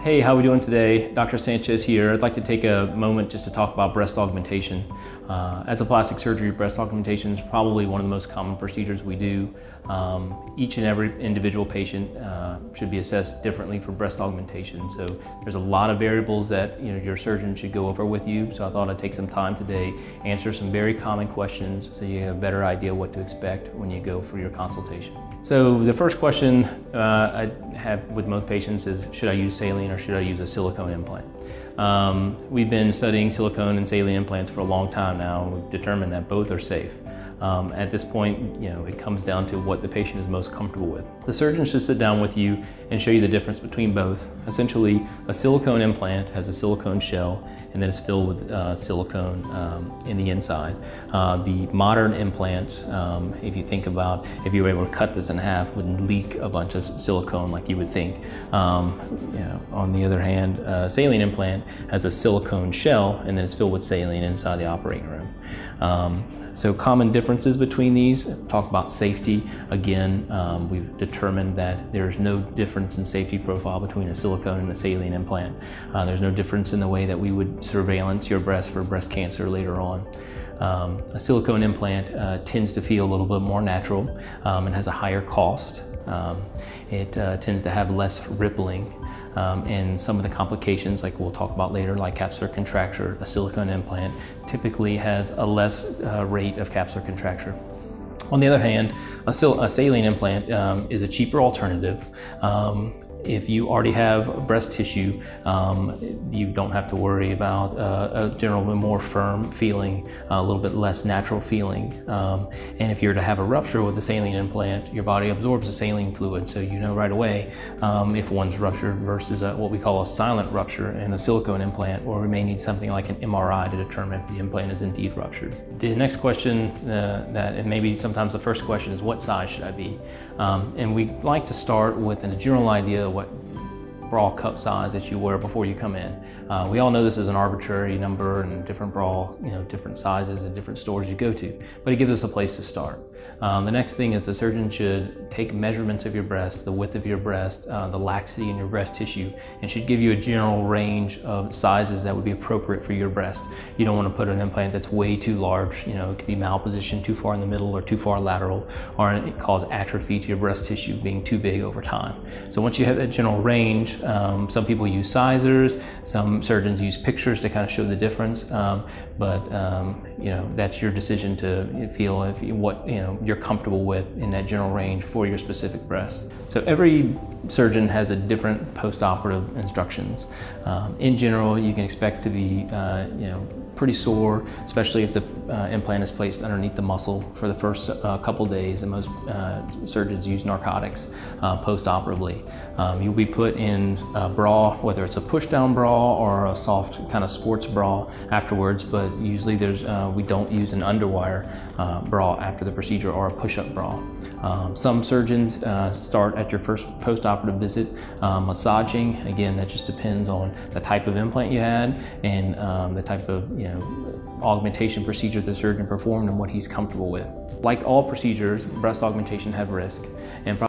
Hey, how are we doing today? Dr. Sanchez here. I'd like to take a moment just to talk about breast augmentation. As a plastic surgery, breast augmentation is probably one of the most common procedures we do. Each and every individual patient should be assessed differently for breast augmentation. So there's a lot of variables that your surgeon should go over with you. So I thought I'd take some time today, answer some very common questions so you have a better idea what to expect when you go for your consultation. So the first question I have with most patients is, should I use saline or should I use a silicone implant? We've been studying silicone and saline implants for a long time now, and we've determined that both are safe. At this point, it comes down to what the patient is most comfortable with. The surgeon should sit down with you and show you the difference between both. Essentially, a silicone implant has a silicone shell and then it's filled with silicone in the inside. The modern implant, if you think about if you were able to cut this in half, would leak a bunch of silicone like you would think. On the other hand, a saline implant has a silicone shell and then it's filled with saline inside the operating room. So common differences between these, talk about safety. Again, we've determined that there's no difference in safety profile between a silicone and a saline implant. There's no difference in the way that we would surveillance your breast for breast cancer later on. A silicone implant tends to feel a little bit more natural and has a higher cost. It tends to have less rippling. And some of the complications, like we'll talk about later, like capsular contracture, a silicone implant typically has a less rate of capsular contracture. On the other hand, a saline implant is a cheaper alternative. If you already have breast tissue, you don't have to worry about a generally more firm feeling, a little bit less natural feeling. And if you're to have a rupture with a saline implant, your body absorbs the saline fluid, so you know right away if one's ruptured versus what we call a silent rupture in a silicone implant, or we may need something like an MRI to determine if the implant is indeed ruptured. The next question, and maybe sometimes the first question, is what size should I be? And we like to start with a general idea what bra cup size that you wear before you come in. We all know this is an arbitrary number and different bra, different sizes at different stores you go to, but it gives us a place to start. The next thing is the surgeon should take measurements of your breast, the width of your breast, the laxity in your breast tissue, and should give you a general range of sizes that would be appropriate for your breast. You don't want to put an implant that's way too large. It could be malpositioned too far in the middle or too far lateral, or it cause atrophy to your breast tissue being too big over time. So once you have that general range, some people use sizers, some surgeons use pictures to kind of show the difference, but that's your decision to feel what you're comfortable with in that general range for your specific breast. So every surgeon has a different post-operative instructions. In general, you can expect to be pretty sore, especially if the implant is placed underneath the muscle for the first couple days, and most surgeons use narcotics post-operatively. You'll be put in a bra, whether it's a push-down bra or a soft kind of sports bra afterwards, but usually we don't use an underwire bra after the procedure, or a push-up bra. Some surgeons start at your first post-operative visit massaging. Again, that just depends on the type of implant you had and the type of augmentation procedure the surgeon performed and what he's comfortable with. Like all procedures, breast augmentation have risk, and